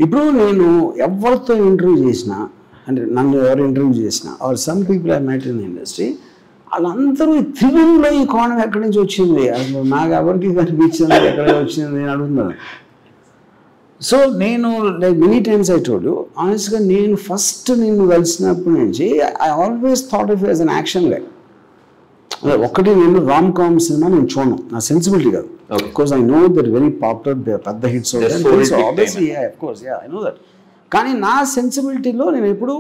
ఇప్పుడు నేను ఎవరితో ఇంటర్వ్యూ చేసినా అంటే నన్ను ఎవరు ఇంటర్వ్యూ చేసినా or some people I met in the industry వాళ్ళందరూ త్రిగుణంలో ఈ కోణం ఎక్కడి నుంచి వచ్చింది అసలు నాకు ఎవరికి కనిపించింది ఎక్కడ వచ్చింది నేను అడుగుతున్నాను. సో నేను like many times I told you ఆనెస్ట్గా నేను ఫస్ట్ నిన్ను కలిసినప్పటి నుంచి I always thought of as an action guy. ఒకటి నేను రామ్ కామ్ సినిమా నేను చూడను, నా సెన్సిబిలిటీ కాదు. Because I know that very popular పెద్ద hits obviously of course I know that. కానీ నా సెన్సిబిలిటీలో నేను ఎప్పుడు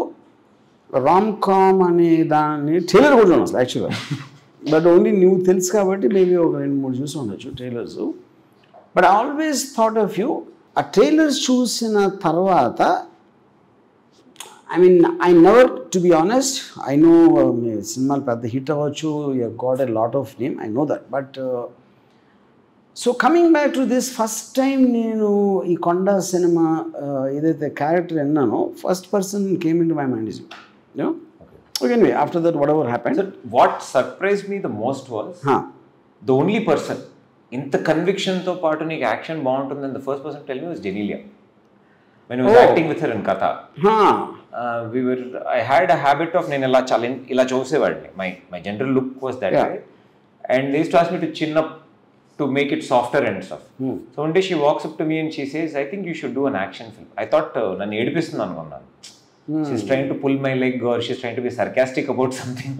రామ్ కామ్ అనే దాన్ని ట్రైలర్ కూడా చూడను అసలు యాక్చువల్గా. బట్ ఓన్లీ నువ్వు తెలుసు కాబట్టి మేబీ ఒక 2-3 చూసి ఉండొచ్చు trailers. But I always thought of you ఆ ట్రైలర్స్ చూసిన తర్వాత I mean, I never, to be honest, I know cinema పెద్ద హిట్ అవ్వచ్చు, you have got a lot of name, I know that. But, so coming back to this, first time నేను ఈ కొండా సినిమా ఏదైతే క్యారెక్టర్ విన్నానో first person came into my mind is you. You know? Okay, anyway, after that, whatever happened. So, what surprised me the most was, the only person, ఇంత conviction తో పాటు నీకు యాక్షన్ బాగుంటుందని the first person to tell me was Genelia. When I was acting with her in Katha. I had a habit of నేను ఇలా చూసేవాడిని. My general look was that way. And they used to ask me to chin up to make it softer and stuff. So one day she walks up to me and she says, I think you should do an action film. I thought నన్ను ఏడిపిస్తుంది అనుకున్నాను. She's trying to pull my leg or she's trying to be sarcastic about something.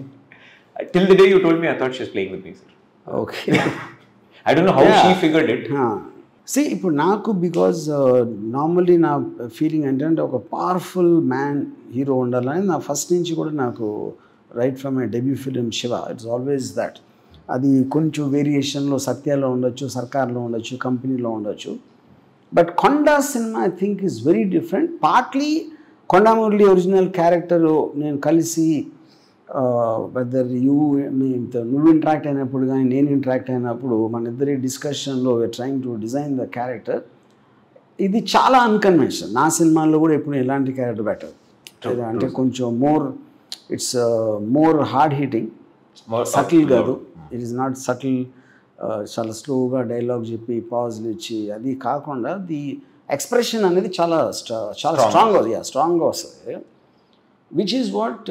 Till the day you told me, I thought she was playing with me, sir. Okay. I don't know how she figured it. See, ఇప్పుడు నాకు because normally నా feeling ఏంటంటే ఒక powerful man hero ఉండాలని నా first నుంచి కూడా నాకు right from my debut film Shiva it's always that. అది కొంచెం వేరియేషన్లో సత్యాలో ఉండొచ్చు, సర్కార్లో ఉండొచ్చు, కంపెనీలో ఉండొచ్చు. But Konda cinema I think is very different. Partly Konda Murali original character నేను కలిసి వెదర్ నువ్వు ఇంటరాక్ట్ అయినప్పుడు కానీ నేను ఇంటరాక్ట్ అయినప్పుడు మన ఇద్దరి డిస్కషన్లో we're trying to design the character. ఇది చాలా అన్కన్వెన్షనల్. నా సినిమాల్లో కూడా ఎప్పుడు ఎలాంటి క్యారెక్టర్ పెట్టదు. అంటే కొంచెం it's more hard hitting, subtle కాదు. ఇట్ ఈస్ నాట్ సటిల్, చాలా స్లోగా డైలాగ్ చెప్పి పాజ్లు ఇచ్చి అది కాకుండా ది ఎక్స్ప్రెషన్ అనేది చాలా స్ట్రాంగ్గా వస్తుంది, విచ్ ఈజ్ వాట్.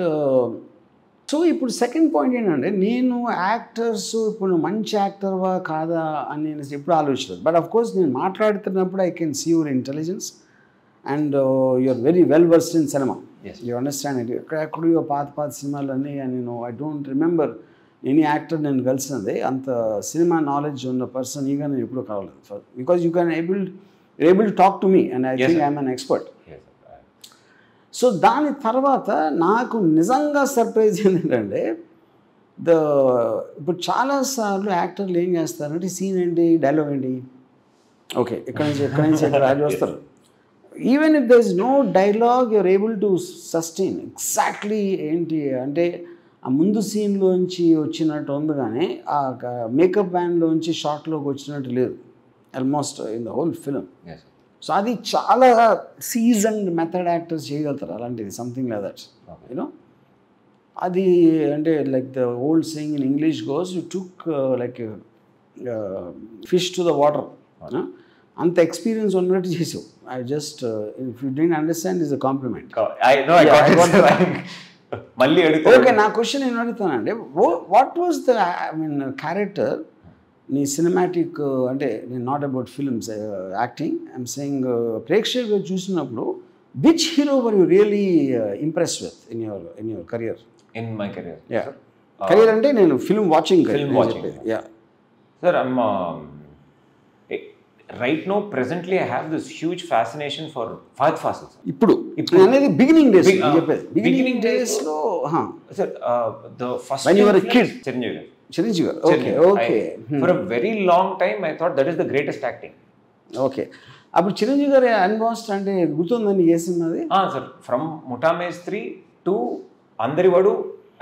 సో ఇప్పుడు సెకండ్ పాయింట్ ఏంటంటే నేను యాక్టర్స్ ఇప్పుడు మంచి యాక్టర్వా కాదా అని నేను ఎప్పుడు ఆలోచించలేదు. బట్ ఆఫ్ కోర్స్ నేను మాట్లాడుతున్నప్పుడు I can see your intelligence and you're very well versed in cinema. You understand it. ఎక్కడెక్కడో పాత సినిమాలన్నీ నేను I don't remember any actor నేను కలిసినది అంత సినిమా నాలెడ్జ్ ఉన్న పర్సన్ ఈగా నేను ఎప్పుడూ కావలేదు. Because you can able to talk to me and I think I'm an expert. So దాని తర్వాత నాకు నిజంగా సర్ప్రైజ్ ఏంటంటే ఇప్పుడు చాలాసార్లు యాక్టర్లు ఏం చేస్తారంటే సీన్ ఏంటి, డైలాగ్ ఏంటి, ఓకే ఎక్కడి నుంచి ఎక్కడ అది వస్తారు. Even if there is no dialogue you're able to sustain exactly ఏంటి అంటే ఆ ముందు సీన్లోంచి వచ్చినట్టు ఉంది కానీ ఆ మేకప్ బ్యాన్లోంచి షార్ట్లోకి వచ్చినట్టు లేదు almost in the whole film. So అది చాలా సీజన్డ్ మెథడ్ యాక్టర్స్ చేయగలుగుతారు అలాంటిది, సంథింగ్ లైక్ దట్ యూనో. అది అంటే like the old saying in English goes you took like fish to the water. అంత ఎక్స్పీరియన్స్ ఉన్నట్టు చేసావు. I just if you didn't understand is a compliment. Okay, నా question ఏం అడుగుతానంటే what was the I mean character నీ cinematic అంటే నేను not about films acting I'm saying ప్రేక్షకులు చూసినప్పుడు which hero were you really impressed with in your career? In my career, career అంటే నేను film watching sir. I'm right now presently I have this huge fascination for Fahadh Faasil. ఇప్పుడు అనేది beginning days చెప్పేది. బిగినింగ్ డేస్లో sir the first when you were a kid, Chiranjeevi garu. Okay. For a very long time, I thought that is the greatest acting. Okay. అప్పుడు చిరంజీవి గారి అన్బాస్ట్ అంటే గుర్తుందండి ఏ సినిమాది? Sir, from Mutha Mestri to Andarivadu,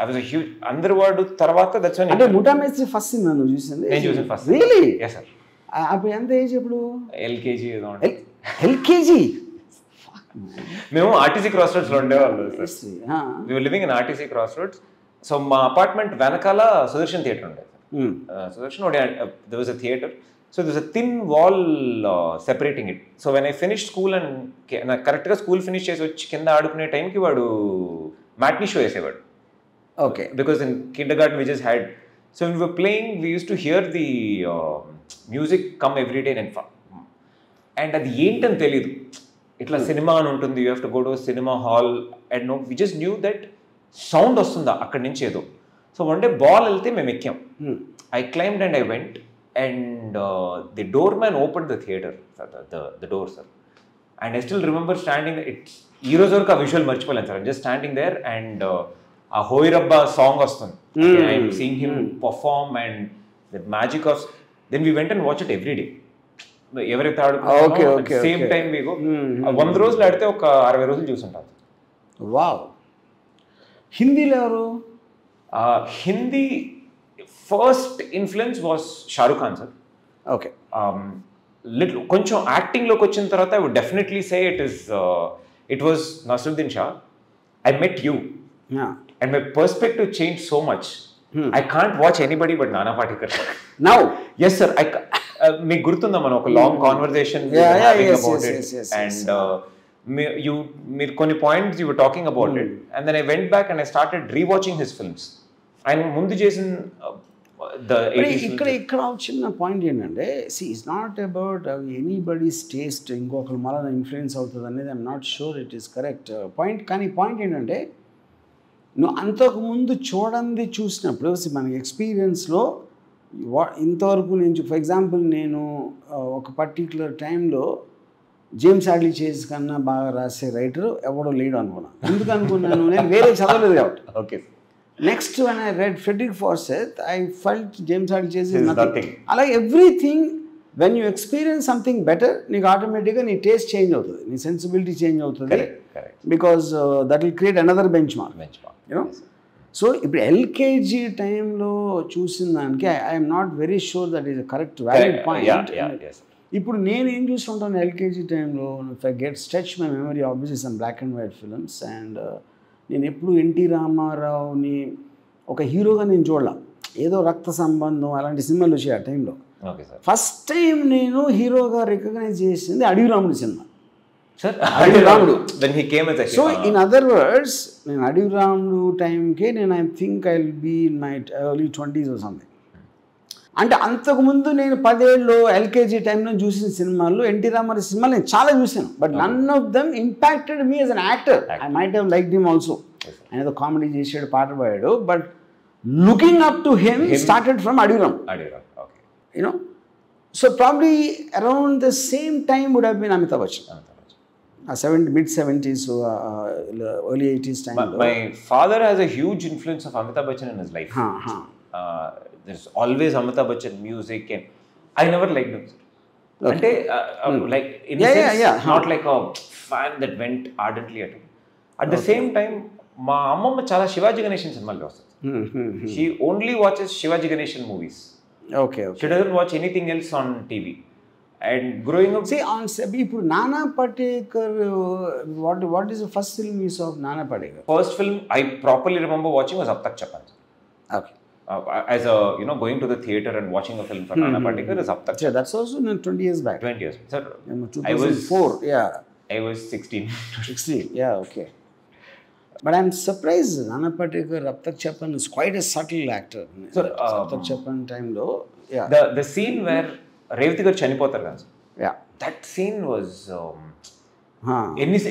I was a huge Andarivadu తర్వాత that's అంటే ముఠా మేస్త్రి first cinema నువ్వు చూసింది? నేను చూసాను ఫస్ట్. రియల్లీ? Yes sir. అప్పుడు ఎంత ఏజ్? ఎప్పుడు? ఎల్కేజీ. ఎల్కేజీ? మేము ఆర్టీసీ క్రాస్ రోడ్స్లో ఉండేవాళ్ళు sir. We were living in RTC cross roads. So మా అపార్ట్మెంట్ వెనకాల సుదర్శన్ థియేటర్ ఉండేది. Sudarshan there was a theatre. So this a thin wall separating it. So when I finish school and నాకు కరెక్ట్గా school finish చేసి వచ్చి కింద ఆడుకునే టైంకి వాడు మ్యాట్నీ షో వేసేవాడు. Okay. Because in kindergarten we just had, so when we were playing we used to hear the music come every day and అది ఏంటని తెలియదు. ఇట్లా సినిమా అని ఉంటుంది, you have to go to cinema hall and no, we just knew that sound వస్తుందా అక్కడి నుంచి ఏదో. సో వన్ డే బాల్ వెళ్తే మేము ఎక్కాం. I climbed and I went and the doorman open the theatre, the door sir. And I still remember standing, it's ఈ రోజు వరకు ఆ విజువల్ మర్చిపోలేను sir. Just standing there and ఆ హోయిరబ్బా సాంగ్ వస్తుంది. I'm seeing him perform and the magic of, then we went and watch it every day. ఎవరైతే ఆడుకుంటారో సేమ్ టైం మీకు 100 రోజులు ఆడితే ఒక 60 రోజులు చూసుంటారు. వావ్. హిందీలో ఎవరు? Hindi first influence was Shahrukh Khan sir. Okay. Little కొంచెం యాక్టింగ్లోకి వచ్చిన తర్వాత I would definitely say it was Naseeruddin Shah. I met you and my perspective change so much. I can't watch anybody but Nana Patekar now. Yes sir. మీకు గుర్తుందా మనం ఒక long conversation about it and మీరు కొన్ని points you were talking about it and then I went back and I started rewatching his films. ఆయన ముందు చేసిన ఇక్కడ చిన్న పాయింట్ ఏంటంటే, see it's not about anybody's taste, ఇంకొకరు మళ్ళీ ఇన్ఫ్లుయెన్స్ అవుతుంది అనేది I'm not sure it is correct point. కానీ పాయింట్ ఏంటంటే, నువ్వు అంతకుముందు చూడండి చూసినప్పుడు మన ఎక్స్పీరియన్స్లో ఇంతవరకు నేను, ఫర్ ఎగ్జాంపుల్ నేను ఒక పర్టిక్యులర్ టైంలో జేమ్స్ హ్యాడ్లీ చేజ్ కన్నా బాగా రాసే రైటర్ ఎవడో లేడు అనుకున్నాను. ఎందుకు అనుకున్నాను, నేను వేరే చదవలేదు కాబట్టి. Okay. Next when I read Frederick Forsyth I felt James Hadley Chase is nothing. అలాగే everything when you experience something better, నీకు ఆటోమేటిక్గా నీ టేస్ట్ చేంజ్ అవుతుంది, నీ సెన్సిబిలిటీ చేంజ్ అవుతుంది. Because that will create another benchmark, you know. So ఇప్పుడు LKG టైంలో చూసిన దానికి I'm not very sure that is a correct valid point. ఇప్పుడు నేను ఏం చూస్తుంటాను ఎల్కేజీ టైంలో, if I get stretch my memory obviously some black and white films, and నేను ఎప్పుడు ఎన్టీ రామారావుని ఒక హీరోగా నేను చూడలా, ఏదో రక్త సంబంధం అలాంటి సినిమాలు వచ్చాయి ఆ టైంలో. ఫస్ట్ టైం నేను హీరోగా రికగ్నైజ్ చేసింది Adavi Ramudu cinema. So in other words, నేను అడవి రాముడు టైంకే నేను I think I will be in my early 20s or something. అంటే అంతకుముందు నేను 10 ఏళ్ళు ఎల్కేజీ టైంలో చూసిన సినిమాల్లో ఎన్టీ రామారావు సినిమాలు నేను చాలా చూసాను, but none of them impacted me as an actor. I might have liked him also. ఆయన ఏదో కామెడీ చేసాడు, పాట పాడాడు, but looking up to him started from Adavi Ram, you know. So probably around the same time would have been Amitabh Bachchan. mid-70s, early 80s time. My father has a huge influence of Amitabh Bachchan in his life. There's always Amitabh Bachchan music, and I never liked him. Okay. Like in a sense, not like a fan that went ardently at him. At the same time, మా అమ్మమ్మ చాలా శివాజీ గణేశన్ సినిమాలు వస్తుంది. She only watches Shivaji Ganeshan movies. Okay. She doesn't watch anything else on TV. And growing up, see on ఇప్పుడు నానా Patekar, what is the first film you saw of Nana Patekar? First film I properly remember watching was Ab Tak Chapan. Okay. As a, you know, going to the theater and watching a film for Nana Patekar is Ab Tak Chapan. Yeah, that's also 20 years back. 20 years. Sir, 2004. I was 16. 16. Yeah, okay. But I'm surprised Nana Patekar, Ab Tak Chapan is quite a subtle actor. So Ab Tak Chapan time though, yeah. The scene where Revathi గారు చనిపోతారు కదా, that scene was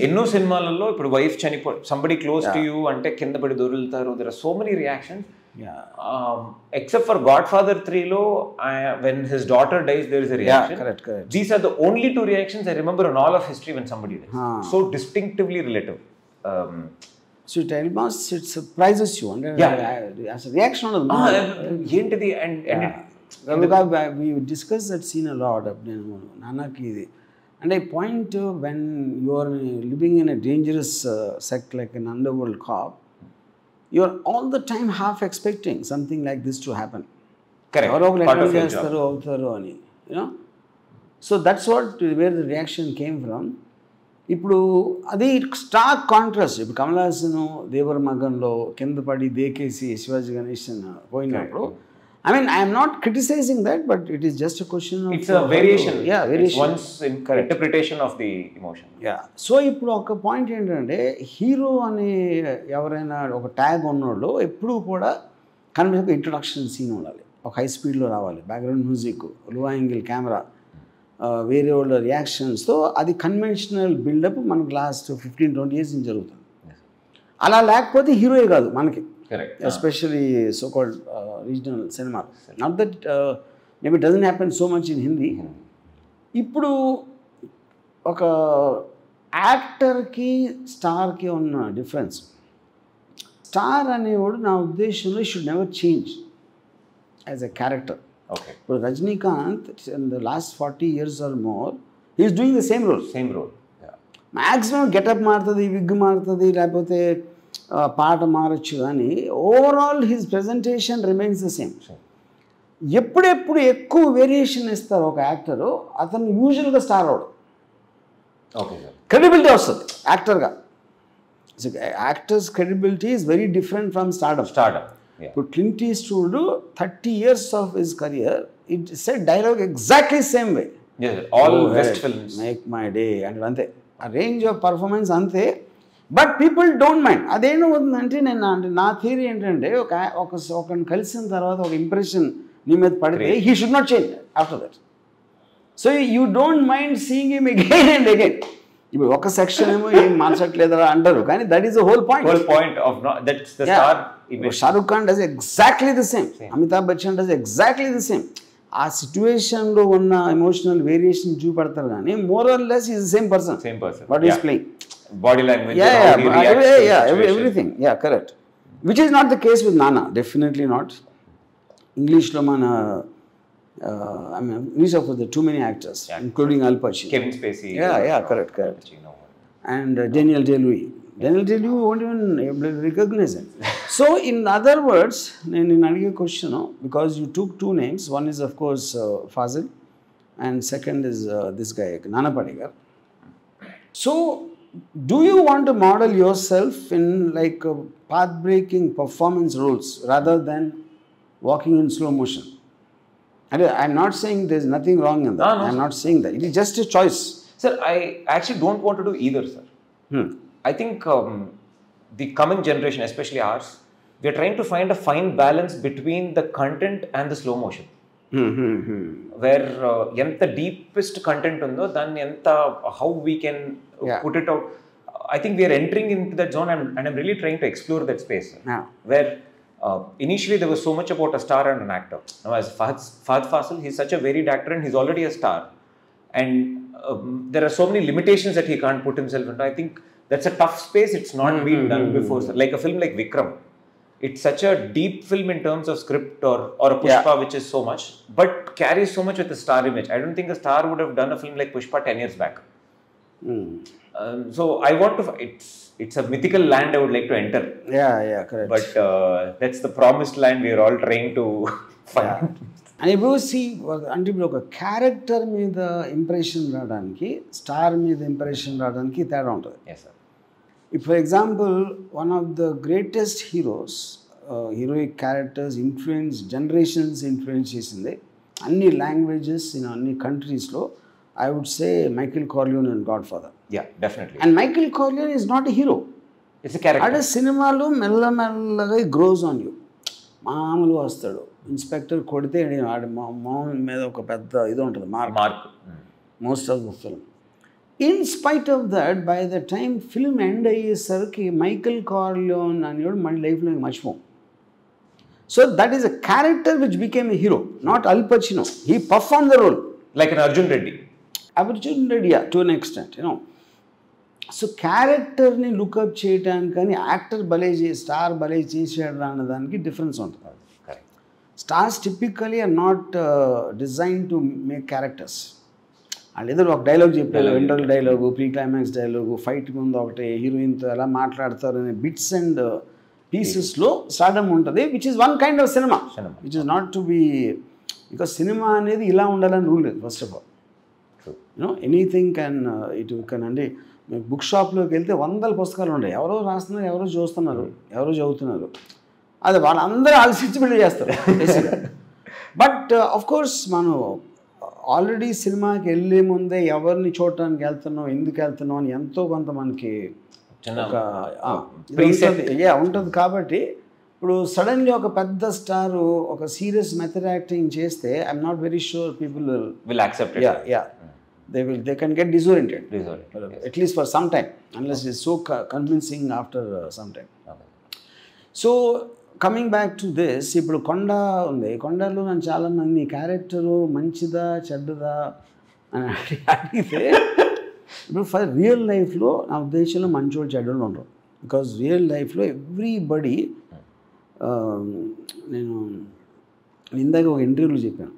ఎన్నో సినిమాలలో ఇప్పుడు wife చనిపో, somebody close to you అంటే కింద పడి దొరులుతారు. There are so many reactions. Except for Godfather 3లో when his daughter dies there is a reaction. These are the only 2 reactions I remember in all of history when somebody dies. So distinctively relative. So it surprises you, and as a reaction on the ఏంటిది and we discussed that scene a lot. Nanaki, and I point when you are living in a dangerous sect like an underworld cop, you are all the time half expecting something like this to happen. Correct. Part of your job. You know, so that's where the reaction came from. ఇప్పుడు అది Stark contrast. ఇప్పుడు కమల్ హాసన్ దేవర మగన్లో కింద పడి దేకేసి శివాజీ గణేశన్ పోయినప్పుడు I mean, I am not criticizing that, but it is just a question of... It's a variation. Yeah, variation. It's one's interpretation of the emotion. Yeah. So, ఇప్పుడు ఒక point ఏంటంటే hero అనే ఎవరైనా ఒక ట్యాగ్ ఉన్నోళ్ళు ఎప్పుడూ కూడా కనిపించే ఇంట్రొడక్షన్ సీన్ ఉండాలి, ఒక హై స్పీడ్లో రావాలి, background music, low angle camera, వేరే వాళ్ళ రియాక్షన్స్తో అది కన్వెన్షనల్ బిల్డప్ మనకు లాస్ట్ 15-20 years నుంచి జరుగుతుంది. అలా లేకపోతే హీరోయే కాదు మనకి, especially so called regional cinema. Not that maybe doesn't happen so much in Hindi. ఇప్పుడు ఒక యాక్టర్కి స్టార్కి ఉన్న డిఫరెన్స్, స్టార్ అనేవాడు నా ఉద్దేశంలో should never change as a character. ఇప్పుడు Rajinikanth in the last 40 years or more he is doing the same role. Maximum getup మారుతుంది, wig మారుతుంది, లేకపోతే పాట మారచ్చు, కానీ overall his presentation remains the same. ఎప్పుడెప్పుడు ఎక్కువ వేరియేషన్ ఇస్తారు ఒక యాక్టరు, అతను యూజువల్గా స్టార్ అవడు, క్రెడిబిలిటీ వస్తుంది యాక్టర్గా. Actor's credibility is very different from stardom. ఇప్పుడు Clint Eastwood 30 years of his career it said dialogue exactly same way, make my day అంటే అంతే, ఆ రేంజ్ ఆఫ్ పర్ఫార్మెన్స్ అంతే. But people don't mind. అదేమవుతుందంటే నా theory ఏంటంటే ఒకరిని కలిసిన తర్వాత ఒక ఇంప్రెషన్ నీ మీద పడితే he should not change after that. So you don't mind seeing him again and again. ఇప్పుడు ఒక సెక్షన్ ఏమో ఏం మార్చట్లేదా అంటారు, కానీ that is the whole point. Shahrukh Khan does exactly the same, Amitabh Bachchan does exactly the same. ఆ సిచ్యువేషన్లో ఉన్న ఎమోషనల్ వేరియేషన్ చూపెడతారు, కానీ more or less is the same person what is playing. Body language, everything, correct, which is not the case with Nana, definitely not. English lo mana I mean English of the too many actors, including Al Pacino, Kevin Spacey, correct, and Daniel Day-Lewis won't even recognize him. So in other words, in another question, because you took two names, one is of course Fazil and second is this guy Nana Patekar. So do you want to model yourself in like path-breaking performance roles rather than walking in slow motion? I'm not saying there's nothing wrong in that. No. I'm not saying that. It is just a choice. Sir, I actually don't want to do either, sir. I think the coming generation, especially ours, we are trying to find a fine balance between the content and the slow motion. Where ఎంత deepest content ఉందో దాన్ని ఎంత how we can put it out. I think we are entering into that zone, and I'm really trying to explore that space where initially there was so much about a star and an actor. Now as Fahad Fasil, he's such a varied actor and he's already a star, and there are so many limitations that he can't put himself into. I think that's a tough space. It's not been done before, sir. Like a film like Vikram, it's such a deep film in terms of script, or a Pushpa, which is so much, but carries so much with the star image. I don't think a star would have done a film like Pushpa 10 years back. So I want to, it's a mythical land I would like to enter. Correct. But that's the promised land we are all trying to find. And if you see, అంటే ఇప్పుడు ఒక character మీద impression రావడానికి star మీద impression రావడానికి తేడా ఉంటుంది. Yes, sir. If, for example, one of the greatest heroes, heroic characters generations influence చేసింది అన్ని లాంగ్వేజెస్ ఇన్ అన్ని కంట్రీస్లో, I would say Michael Corleone and Godfather. Yeah, definitely. And Michael Corleone is not a hero. It's a character. అదే సినిమాలో మెల్లమెల్లగా gross on you. మామూలుగా వస్తాడు, inspector కొడితే మామూలు మీద ఒక పెద్ద ఇది ఉంటుంది mark most of the film. In spite of that, by the time film end అయ్యేసరికి మైకల్ కార్లియోన్ అనేవాడు మన లైఫ్లో మర్చిపోం. So that is a character which became a hero, not Al Pacino. He perform the role like an Arjun Reddy, to an extent, so క్యారెక్టర్ని look up చేయడానికి కానీ actor star భలే చేసాడు అన్నదానికి డిఫరెన్స్ ఉంటుంది. Stars typically are not design to make characters. వాళ్ళు ఏదో ఒక డైలాగ్ చెప్పారు, interval dialogue, pre climax dialogue, fight ముందు ఒకటి, హీరోయిన్తో ఎలా మాట్లాడతారు అనే బిట్స్ అండ్ పీసెస్లో స్టార్డమ్ ఉంటుంది, which is one kind of cinema, which is not to be, because cinema అనేది ఇలా ఉండాలని రూల్ లేదు. First of all anything can అంటే బుక్ షాప్లోకి వెళ్తే 100 పుస్తకాలు ఉంటాయి, ఎవరో రాస్తున్నారు, ఎవరో చూస్తున్నారు, ఎవరో చదువుతున్నారు, అది వాళ్ళందరూ ఆలోచించి బిల్డ్ చేస్తారు బేసిక్గా. బట్ ఆఫ్ కోర్స్ మనం ఆల్రెడీ సినిమాకి వెళ్ళే ముందే ఎవరిని చూడటానికి వెళ్తున్నాం, ఎందుకు వెళ్తున్నాం అని ఎంతో కొంత మనకి ఒక ఉంటుంది. కాబట్టి ఇప్పుడు సడన్లీ ఒక పెద్ద స్టారు ఒక సీరియస్ మెథడ్ యాక్టింగ్ చేస్తే I'm not very sure people will accept it. Yeah they can get disoriented at least for some time unless it's so convincing after some time. So coming back to this, ఇప్పుడు కొండ ఉంది, కొండలో నన్ను చాలా మంది character మంచిదా చెడ్డదా అని అడిగితే ఇప్పుడు ఫర్ రియల్ లైఫ్లో నా ఉద్దేశంలో మంచోళ్ళు చెడ్డలు ఉండరు. బికాజ్ రియల్ లైఫ్లో ఎవ్రీబడి నేను ఇందాక ఒక ఇంటర్వ్యూలో చెప్పాను,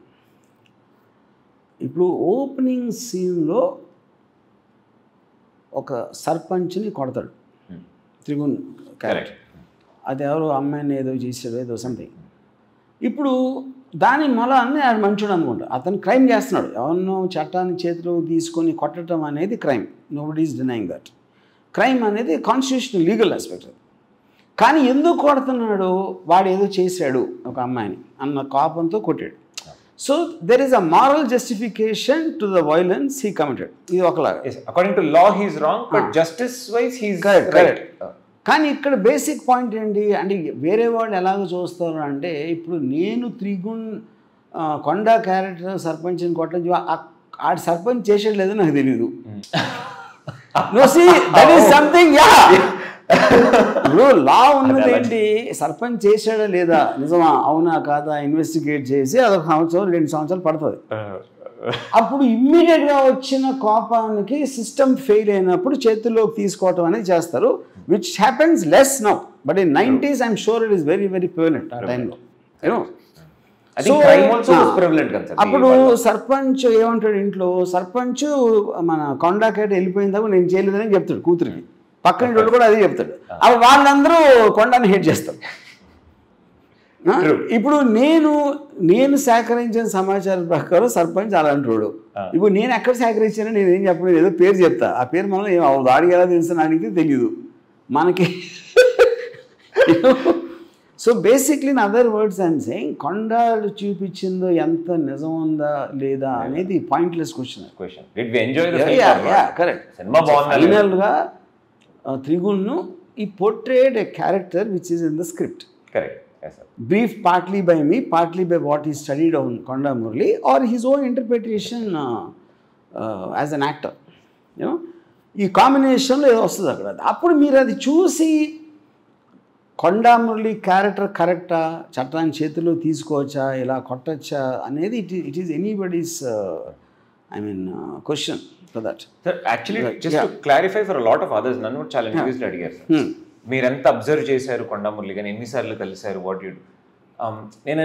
ఇప్పుడు ఓపెనింగ్ సీన్లో ఒక సర్పంచ్ని కొడతాడు త్రిగుణ్ క్యారెక్టర్, అది ఎవరో అమ్మాయిని ఏదో చేసాడు ఏదో సంథింగ్. ఇప్పుడు దాని మూలాన్ని ఆయన మంచోడు అనుకుంటా, అతను క్రైమ్ చేస్తున్నాడు, ఎవరినో చట్టాన్ని చేతిలో తీసుకొని కొట్టడం అనేది crime, nobody is denying that. Crime అనేది కాన్స్టిట్యూషనల్ లీగల్ ఆస్పెక్ట్. కానీ ఎందుకు కొడుతున్నాడు, వాడు ఏదో చేశాడు ఒక అమ్మాయిని అన్న కోపంతో కొట్టాడు. So there is a moral justification to the violence he committed. ఇది ఒకలాగా according to law he is wrong, but justice wise he is correct. కానీ ఇక్కడ బేసిక్ పాయింట్ ఏంటి అంటే వేరే వాళ్ళు ఎలాగో చూస్తారు అంటే, ఇప్పుడు నేను త్రిగుణ్ కొండ క్యారెక్టర్ సర్పంచ్ని కొట్టడం ఆడు సర్పంచ్ చేసేది లేదో నాకు తెలీదు. No see that is something. Yeah ఇప్పుడు లా ఉన్నది ఏంటి, సర్పంచ్ చేశాడా లేదా నిజమా అవునా కాదా ఇన్వెస్టిగేట్ చేసి అదొక సంవత్సరం 2 సంవత్సరాలు పడుతుంది. అప్పుడు ఇమ్మీడియట్గా వచ్చిన కోపానికి సిస్టమ్ ఫెయిల్ అయినప్పుడు చేతుల్లోకి తీసుకోవటం అనేది చేస్తారు, which happens less now, but in 90s I'm sure it is very very prevalent ఆ టైంలో. అప్పుడు సర్పంచ్ ఏమంటాడు ఇంట్లో, సర్పంచ్ మన కొండకేట వెళ్ళిపోయిన తర్వాత నేను చేయలేదని చెప్తాడు కూతురికి, పక్కన వాళ్ళు కూడా అదే చెప్తాడు. అప్పుడు వాళ్ళందరూ కొండని హేట్ చేస్తారు. ఇప్పుడు నేను సేకరించిన సమాచారం ప్రకారం సర్పంచ్ అలాంటి వాడు. ఇప్పుడు నేను ఎక్కడ సేకరించానో నేను ఏం చెప్పలేదు, ఏదో పేరు చెప్తా, ఆ పేరు మనం ఏం అవ్వదు, ఆడికి ఎలా తెలుసు అడిగితే తెలియదు మనకి. So basically in other words I'm saying కొండలు చూపించిందో ఎంత నిజం ఉందా లేదా అనేది పాయింట్లెస్ క్వశ్చన్. కరెక్ట్. ఫైనల్గా త్రిగుణ్ను ఈ portrayed a character which is in the script. Correct. Briefed partly by me, partly by what he studied on Konda Murli or his own interpretation as an actor. You know, ఈ కాంబినేషన్లో ఏదో వస్తుంది అక్కడ. అప్పుడు మీరు అది చూసి కొండా మురళి క్యారెక్టర్ కరెక్టా, చట్టాన్ని చేతిలో తీసుకోవచ్చా, ఇలా కొట్టచ్చా అనేది it is anybody's question for that. Sir actually just to clarify for lot of others, నన్ను చాలా ఇంటర్వ్యూస్లో అడిగారు సార్, మీరు ఎంత అబ్జర్వ్ చేశారు కొండా మురళి గారిని, ఎన్నిసార్లు కలిశారు, వాట్ యూ. నేను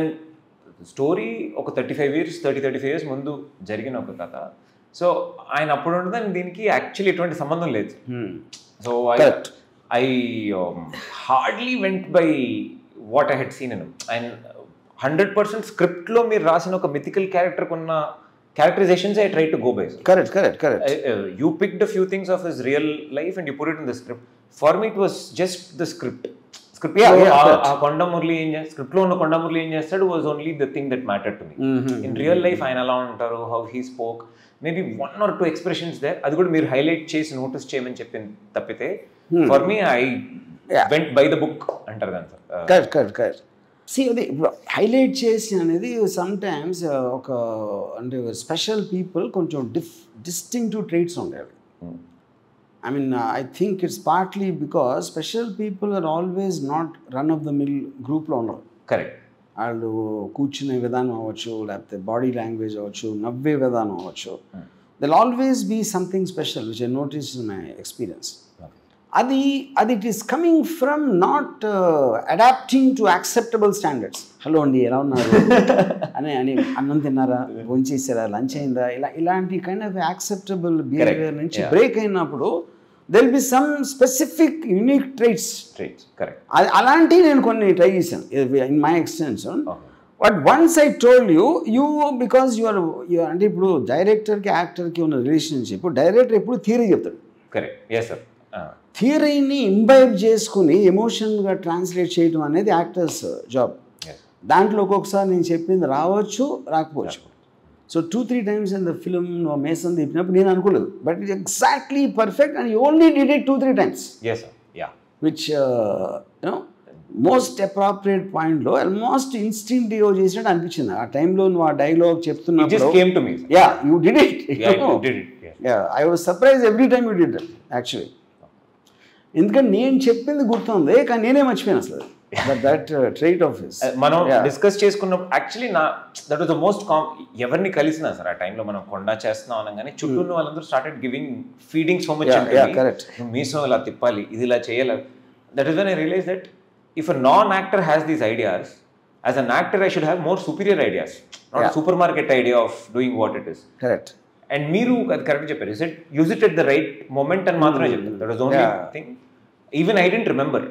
స్టోరీ ఒక 35 years ముందు జరిగిన ఒక కథ. సో ఆయన అప్పుడు ఉండదని దీనికి యాక్చువల్లీ ఎటువంటి సంబంధం లేదు. So I hardly went by what I had seen in. And 100% స్క్రిప్ట్లో మీరు రాసిన ఒక మిథికల్ క్యారెక్టర్కి ఉన్న characterizations I tried to go by. Correct. You picked a few things of his real life and you put it in the script. For me, it was just the script. Konda Murli script lo unna Konda Murli em chestadu was only the thing that mattered to me. In real life, ఆయన ఎలా ఉంటారు, how he spoke, maybe 1 or 2 expressions there. అది కూడా మీరు highlight చేసి notice చేయమని చెప్పింది తప్పితే, for me, I went by the book అంటారు కదా సార్. Correct. See, అది హైలైట్ చేసి అనేది సమ్టైమ్స్ ఒక అంటే స్పెషల్ పీపుల్ కొంచెం డిస్టింక్టివ్ ట్రేట్స్ ఉంటాయి. I mean I think it's partly because special people are always not run of the mill గ్రూప్లో ఉండరు. కరెక్ట్. వాళ్ళు కూర్చునే విధానం అవ్వచ్చు, లేకపోతే బాడీ లాంగ్వేజ్ అవ్వచ్చు, నవ్వే విధానం అవ్వచ్చు, there'll always be something special which I notice in my experience. అది it is coming from not adapting to acceptable standards. Hello అండి ఎలా ఉన్నారు అని అన్నం తిన్నారా, భోంచేసారా, లంచ్ అయిందా, ఇలాంటి కైండ్ ఆఫ్ యాక్సెప్టబుల్ బిహేవియర్ నుంచి బ్రేక్ అయినప్పుడు there will be some specific unique traits. అలాంటివి నేను కొన్ని ట్రై చేశాను in my extension. But once I told you because you're అంటే ఇప్పుడు డైరెక్టర్కి యాక్టర్కి ఉన్న రిలేషన్షిప్, డైరెక్టర్ ఎప్పుడు థియరీ చెప్తాడు. కరెక్ట్. Yes sir. థియరీని ఇంబైబ్ చేసుకుని ఎమోషన్గా ట్రాన్స్లేట్ చేయడం అనేది యాక్టర్స్ జాబ్. దాంట్లో ఒక్కొక్కసారి నేను చెప్పింది రావచ్చు రాకపోవచ్చు. So 2-3 times in the film మేసన్ తిప్పినప్పుడు నేను అనుకోలేదు, but it exactly perfect and you only did it 2-3 times. Yes, sir. Yeah. Which most appropriate పాయింట్లో ఆల్మోస్ట్ ఇన్స్టింక్టివ్ చేసినట్టు అనిపించింది. ఆ టైంలో నువ్వు ఆ డైలాగ్ చెప్తున్నప్పుడు It just came to me. Yeah, you did it. Yeah, you did it. Yeah, I was surprised every time you did that actually. ఎందుకంటే నేను చెప్పింది గుర్తుంది కానీ నేనే మర్చిపోయాను అసలు. But that trait of his. మనం డిస్కస్ చేసుకున్నప్పుడు actually that was the most ఎవరిని కలిసినా సార్ ఆ టైంలో మనం కొండా చేస్తున్నాం అనగానే చుట్టూ ఉన్న వాళ్ళందరూ started giving feeding so much. మీసో ఇలా తిప్పాలి, ఇది ఇలా చేయాలి. That is when I realise that if a non-actor has these ideas, as an actor I should have more superior ideas, not a supermarket idea of doing what it is. Correct. And meeru ad correct chepparu, is it use it at the right moment and matrame chepparu. That was the only thing. Even I didn't remember.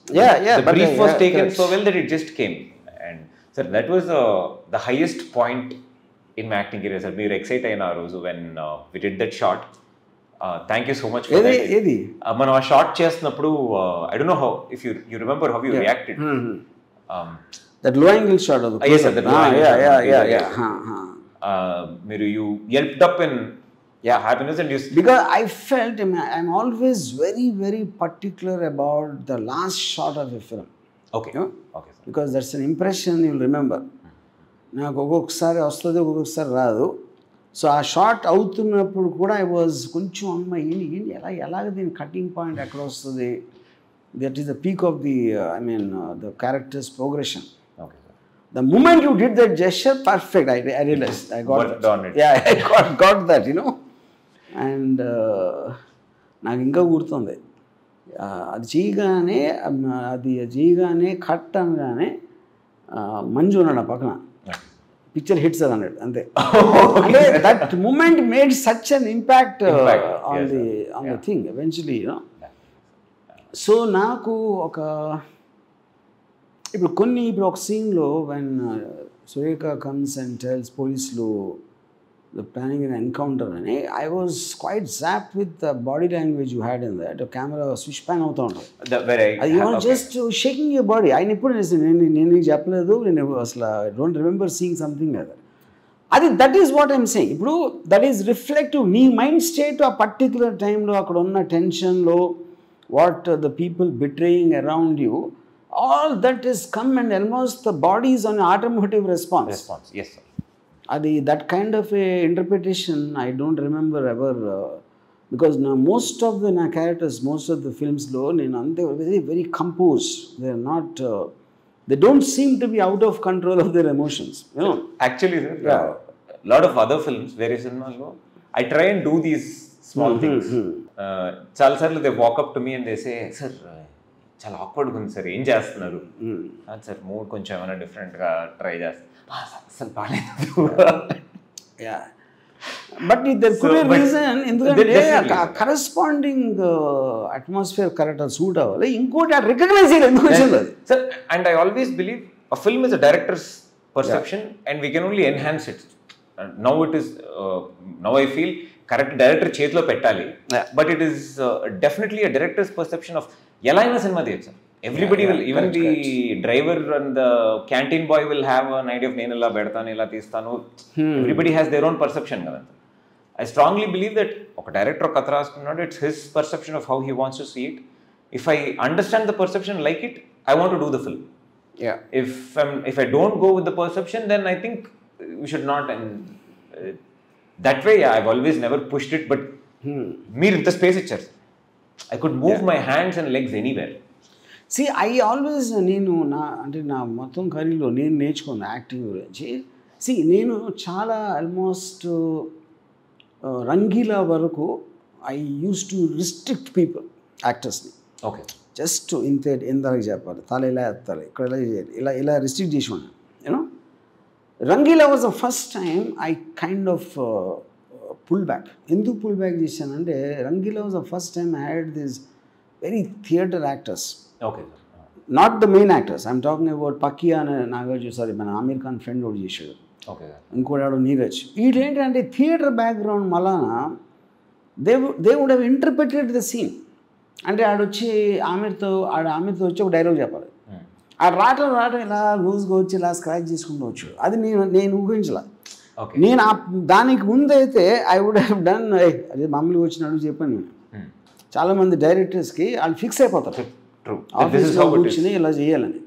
The brief was taken so well that it just came. And sir, that was the highest point in my acting career, sir. We were excited ayina roju when we did that shot. Thank you so much for that. మనం ఆ short చేస్తున్నప్పుడు I don't know how, if you remember how you reacted. That low angle shot of the yes sir, that low angle. మీరు you yelped up in happiness and you, because I felt I'm always very very particular about the last shot of a film. Okay. Okay sir. Because that's an impression you'll remember. నాకు ఒక్కొక్కసారి వస్తుంది ఒక్కొక్కసారి రాదు. So ఆ short అవుతున్నప్పుడు కూడా I was కొంచెం అమ్మ ఏంటి ఎలాగ దీని కటింగ్ పాయింట్ ఎక్కడ వస్తుంది, that is the peak of the the characters progression. The moment you did that gesture, perfect, I realized, I got that. Yeah, I got that, and నాకు ఇంకా గుర్తుంది అది చేయగానే కట్ అనగానే మంజు ఉన్నాడు ఆ పక్కన, పిక్చర్ హిట్స్ అన్నాడు అంతే. అంటే that moment made such an impact on the thing eventually. So నాకు ఇప్పుడు ఒక సీన్లో when Surekha comes and tells పోలీసులు ద ప్లానింగ్ an ఎన్కౌంటర్ అని, I was quite zapped with the body language you had in that. Camera switch pan అవుతూ ఉంటుంది, అది just shaking your body. ఆయన ఎప్పుడు నేను చెప్పలేదు, నేను అసలు I don't remember seeing something అది. That is what I'm saying. ఇప్పుడు దట్ ఈస్ రిఫ్లెక్టివ్, నీ మైండ్ స్టేట్ ఆ పర్టిక్యులర్ టైంలో అక్కడ ఉన్న టెన్షన్లో, what the people betraying around you, all that is come and almost the body is on automotive response. Yes sir. Adi that kind of a interpretation I don't remember ever, because now most of the characters, most of the films lo nenu ante very very composed. They are not they don't seem to be out of control of their emotions, Actually sir, lot of other films, very cinema lo I try and do these small things. Chala sarlu they walk up to me and they say, sir చాలా ఆక్వర్డ్గా ఉంది sir, ఏం చేస్తున్నారు sir, mood కొంచెం ఏమైనా డిఫరెంట్గా try చేస్తారు, అసలు బాగాలేదు. But there could be reason, ఎందుకంటే కరెస్పాండింగ్ అట్మాస్ఫియర్ కరెక్ట్ సూట్ అవ్వాలి. ఇంకోటి రికగ్నైజ్ చేయాలి ఎందుకు వచ్చింది sir. And I always believe a film is a director's perception and we can only enhance it. Now it is now I feel correct director చేతిలో పెట్టాలి, but it is definitely a director's perception of ఎలా అయినా cinema తీయచ్చు sir. Everybody will, even the driver and the canteen boy will have an idea of నేను ఇలా పెడతాను ఇలా తీస్తాను. Everybody has their own perception కదా. ఐ స్ట్రాంగ్లీ బిలీవ్ దట్ ఒక డైరెక్టర్ ఒక కథ రాసుకున్నాడు, it's his perception of how he wants to see it. If I understand the perception like it, I want to do the film. If I don't go with the perception, then I think we should not. And that way, I've always never pushed it, but meer the space itself. I could move my hands and legs anywhere. See, I always నా మొత్తం కరీర్లో నేను నేర్చుకున్న acting గురించి. నేను చాలా almost Rangeela వరకు I use to restrict people, యాక్టర్స్ని. Okay, just ఇంతకు చెప్పాలి, తల ఇలా ఎత్తాలి, ఇక్కడ ఇలా చేయాలి, ఇలా రిస్ట్రిక్ట్ చేసి ఉన్నాను. Rangeela was the first time I kind of pull back. ఎందుకు పుల్ బ్యాక్ చేశానంటే, Rangeela was the first time I had this very theatre actors. Okay, not the main actors, I'm talking about పక్కియా అనే నాగార్జున, సారీ మన Aamir Khan friend ఒకటి చేశాడు, ఇంకోటి నీరజ్. వీటేంటంటే theatre background మలాన they would have interpreted the scene. అంటే ఆడొచ్చి ఆమెతో వచ్చి ఒక డైలాగ్ చెప్పాలి, ఆ రావటం ఇలా లూజ్గా వచ్చి ఇలా స్క్రాచ్ చేసుకుంటూ వచ్చు. అది నేను ఊహించలే. నేను దానికి ముందైతే ఐ వుడ్ హ్యావ్ డన్ అదే మామూలుగా వచ్చినాడు చెప్పాను నేను. చాలామంది డైరెక్టర్స్కి వాళ్ళు ఫిక్స్ అయిపోతారు ఆఫీస్లో కూర్చుని ఇలా చేయాలని.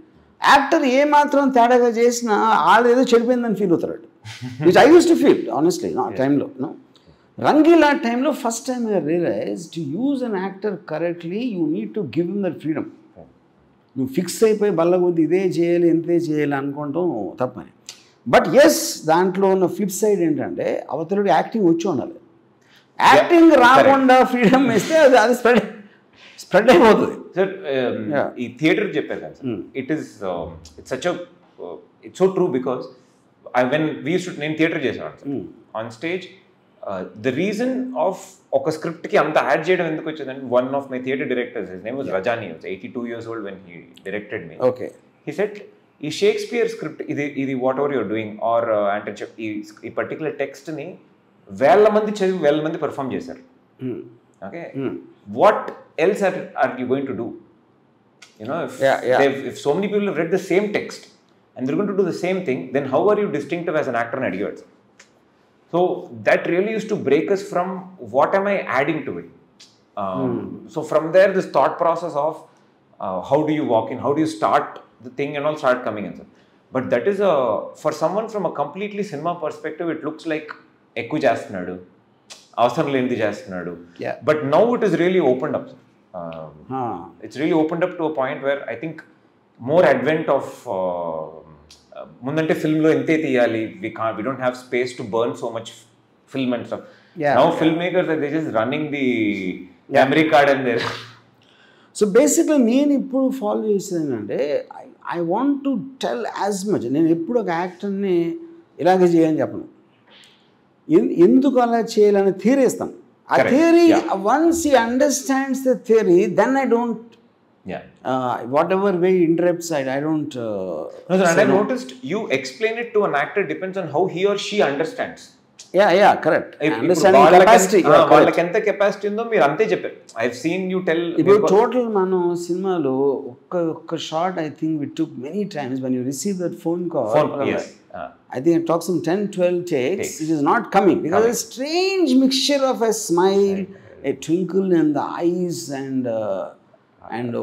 యాక్టర్ ఏమాత్రం తేడాగా చేసినా వాళ్ళు ఏదో చెడిపోయిందని ఫీల్ అవుతారు. Which I use to feel honestly ఆ టైంలో. రంగీలా టైంలో first time I realise to use an actor correctly you need to give him that freedom. నువ్వు ఫిక్స్ అయిపోయి బల్లగొద్ది ఇదే చేయాలి ఇంతే చేయాలి అనుకోవటం తప్పని. బట్ ఎస్ దాంట్లో ఉన్న ఫ్లిప్ సైడ్ ఏంటంటే అవతలుడు యాక్టింగ్ వచ్చి ఉండాలి. యాక్టింగ్ రాకుండా ఫ్రీడమ్ ఇస్తే అది స్ప్రెడ్ అయిపోతుంది. సార్ ఈ థియేటర్ చెప్పారు కదా sir, it's such it's so true because when we use to నేను థియేటర్ చేసాను on stage. The reason of ఒక స్క్రిప్ట్కి అంత యాడ్ చేయడం ఎందుకు వచ్చిందంటే one of my theatre directors his name was Rajani, 82 years old when he directed me. Okay. He said ఈ Shakespeare script ఇది whatever you're doing or అంటే ఈ పర్టికులర్ టెక్స్ట్ని 1000 మంది చదివి 1000 మంది పర్ఫామ్ చేశారు. Okay, what else are you going to do? If so many people have read the same text and they're going to do the same thing, then how are you distinctive as an actor and added? So that really used to break us from what am I adding to it. So from there this thought process of how do you walk in, how do you start the thing and all start coming in. But that is for someone from a completely cinema perspective, it looks like ekku chestunadu, avasaram lenidi chestunadu. But now it is really opened up. It's really opened up to a point where I think more advent of ముందంటే ఫిల్మ్లో ఎంతే తీయాలి, we don't have space to burn so much film and stuff. Now filmmakers are just running the memory card and there. So basically నేను ఇప్పుడు follow చేసేది ఏంటంటే I want to tell as much. నేను ఎప్పుడు ఒక యాక్టర్ని ఇలాగే చేయని చెప్పను, ఎందుకు అలా చేయాలని థియరీ ఇస్తాను. ఆ theory once he understands the theory then I don't whatever way he interrupts, I don't no, and I noticed you explain it to an actor depends on how he or she understands. Yeah, correct. Understanding capacity, వాళ్ళకి ఎంత capacity ఉందో మీరు అంతే చెప్పారు. I have seen you tell. ఇప్పుడు total మనం సినిమాలో ఒక్క shot I think we took many times when you receive that phone call. Yes. I think it talks some 10-12 takes. It is not coming because a strange mixture of a smile, a twinkle in the eyes and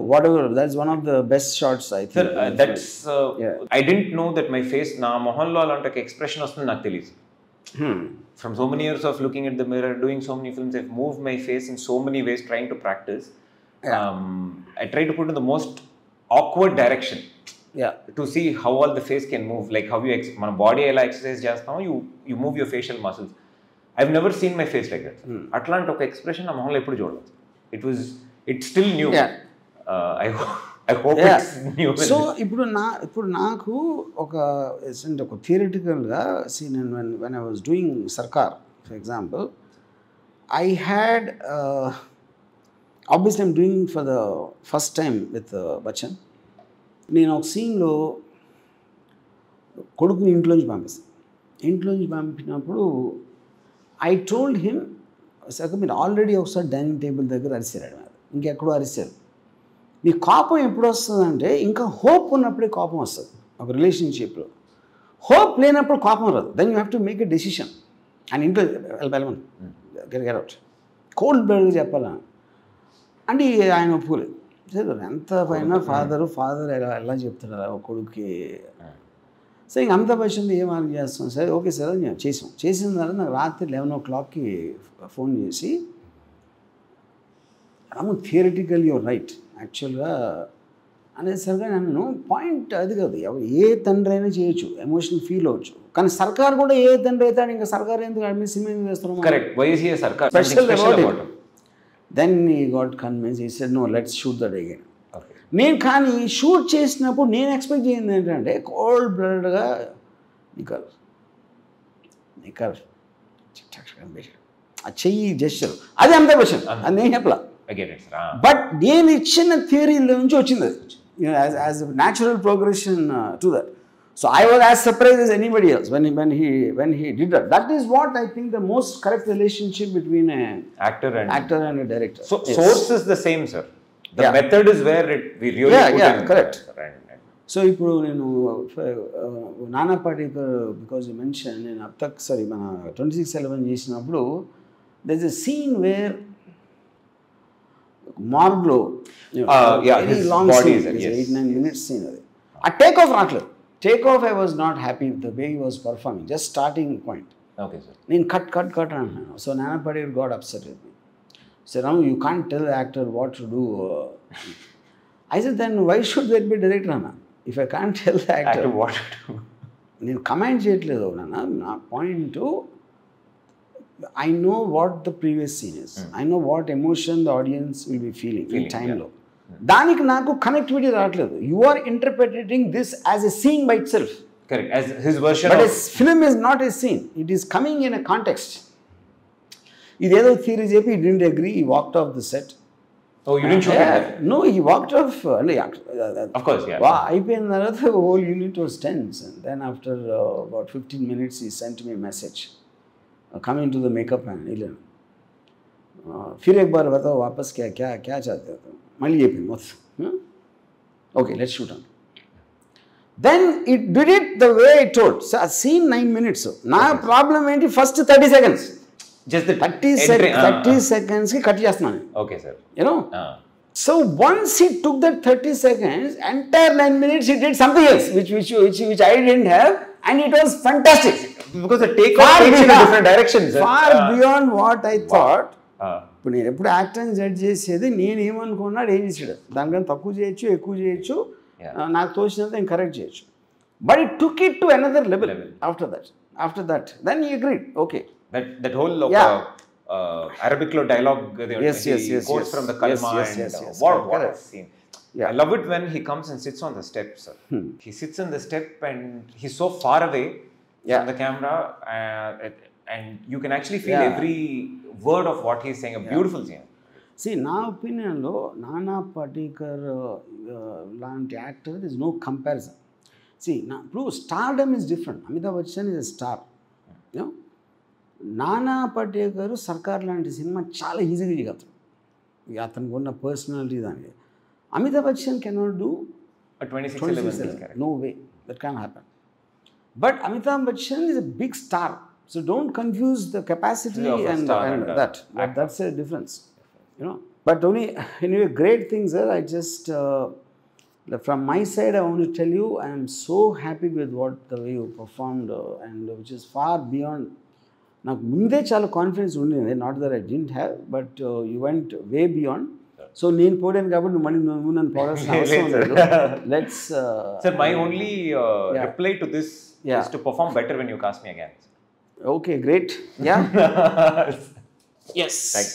whatever. That's one of the best shots I think. Sir, that's I didn't know that my face na mohanlo alante expression vastundi naku teliyadu. From so many years of looking at the mirror, doing so many films, I've moved my face in so many ways trying to practice. I try to put in the most awkward direction to see how all the face can move, like how you మన body ఎలా exercise చేస్తామో you move your facial muscles. I've never seen my face like that. అట్లాంటి ఒక expression నా మొహంలో ఎప్పుడు చూడలేదు. It's still new. I hope it's new. So ఇప్పుడు నాకు ఒక థియరిటికల్గా when I was doing Sarkar, for example, I had obviously I'm doing for the first time with Bachchan. నేను ఒక సీన్లో కొడుకుని ఇంట్లోంచి పంపించినప్పుడు I told him, సార్ మీరు ఆల్రెడీ ఒకసారి డైనింగ్ టేబుల్ దగ్గర అరిసారు, ఇంకెక్కడో అరిసారు. నీ కోపం ఎప్పుడు వస్తుందంటే ఇంకా హోప్ ఉన్నప్పుడే కోపం వస్తుంది. ఒక రిలేషన్షిప్లో హోప్ లేనప్పుడు కోపం రాదు. Then you have to make a decision. And ఇంట్లో వెళ్ళమని గెట్ అవుట్ కోల్డ్ బ్లడ్గా చెప్పాలా అంటే ఆయన ఒప్పుకోలేదు. సరే ఎంత పైన ఫాదర్ ఎలా చెప్తున్నారా ఒక కొడుక్కి. సరే ఇంక అంత పక్షంలో ఏం ఆర్గ్యూ చేస్తాం. సరే ఓకే సార్ అని మేము చేసిన తర్వాత నాకు రాత్రి 11 o'clockకి ఫోన్ చేసి థియరిటికల్ యువర్ రైట్ యాక్చువల్గా అనేసరిగా నన్ను పాయింట్ అది కాదు, ఏ తండ్రి అయినా చేయొచ్చు, ఎమోషనల్ ఫీల్ అవ్వచ్చు. కానీ సర్కార్ కూడా ఏ తండ్రి అయితే ఇంకా సర్కార్ ఎందుకు అడ్మిట్ సినిమా ఎందుకు వేస్తున్నాం special about it. Then he got convince, he said no let's shoot that again. నేను కానీ షూట్ చేసినప్పుడు నేను ఎక్స్పెక్ట్ చేయింది ఏంటంటే కోల్డ్ బ్లడ్గా నికర్ ఆ చెయ్యి జెస్చర్ అది అంతే క్వశ్చన్, అది నేను చెప్పలా. బట్ నేను ఇచ్చిన థియరీలో నుంచి వచ్చింది అది, as natural progression to that. So I was as surprised as anybody else when he did that. That is what I think the most correct relationship between an actor and a director. So yes. Source is the same, sir. The method is where we really put in. Correct. So ఇప్పుడు నేను నానా Patekar because you mention నేను అబ్ తక్ sorry మన 26/11 చేసినప్పుడు there is a scene where మార్గ్లో very long scene 8-9 minutes scene అది ఆ టేక్ ఆఫ్ రావట్లేదు. Take off I was not happy with the way he was performing just starting point. Okay sir. నేను కట్ అంటున్నాను. So Nana Patekar got upset with me. So now you can't tell the actor what to do. I said, then why should there be director, Anna? If I can't tell the actor what to do. నేను comment చేయట్లేదు నాన్న. నా point I know what the previous scene is. I know what emotion the audience will be feeling in టైంలో. దానికి నాకు connectivity రావట్లేదు. You are interpreting this as a scene by itself. Correct. As his version But of... a film is not a scene. It is coming in a context. ఇదేదో theory చెప్పి he didn't agree. He walked off the set. Oh, you didn't shoot it? No, he walked off. Of course, yeah. అయిపోయిన తర్వాత the whole unit was tense. And then after about 15 minutes, he sent me a message. Coming to the makeup man. फिर एक बार बताओ वापस क्या चाहते हो? మళ్ళీ చెప్పింది మొత్తం. Okay, let's shoot on. Then it did it the way I told. So a scene 9 minutes. నా ప్రాబ్లం ఏంటి first 30 seconds. Just the 30 seconds ki cut chestnanu. Okay, sir. You know? So once he took that 30 seconds, entire 9 minutes he did something else, which I didn't have, and it was fantastic. Because the takeoff takes in a different direction, sir. Far beyond what I thought. ఇప్పుడు నేను ఎప్పుడు యాక్టర్ని judge చేసేది నేను ఏమనుకున్నాడు ఏం చేసాడు. దానికన్నా తక్కువ చేయొచ్చు, ఎక్కువ చేయొచ్చు, నాకు తోచినంత నేను కరెక్ట్ చేయొచ్చు. But it took it to another level after that. Then he agreed. Okay. That whole Arabic dialogue, quotes from the Kalma, what a scene. I love it when he comes and sits on the steps. He sits on the step and he's so far away from the camera, and you can actually feel every word of what he's saying. A beautiful scene. See, నా ఒపీనియన్లో నానా పాటేకర్ లాంటి actor there is no comparison. See, ఇప్పుడు stardom is different. Amitabh Bachchan is a star. You know? నానా పాటేకర్ సర్కార్ లాంటి cinema చాలా ఈజీగా చేయగలుగుతాడు. అతనికి ఉన్న పర్సనాలిటీ దానికి. Amitabh Bachchan cannot do 26/11. No way. That can't happen. But Amitabh Bachchan is a big star. So don't confuse the capacity and that. That's a difference. You know. But only anyway, great things, sir. I just from my side, I want to tell you, I am so happy with the way you performed, and which is far beyond. నాకు ముందే చాలా confidence ఉండేది. Not that I didn't have, but you went way beyond. So నేను పోయాను కాబట్టి నువ్వు నన్ను పోవాల్సిన అవసరం లేదు. Let's sir, my only reply to this is to perform better when you cast me again. Okay, great. Yeah. Yes. Thank you.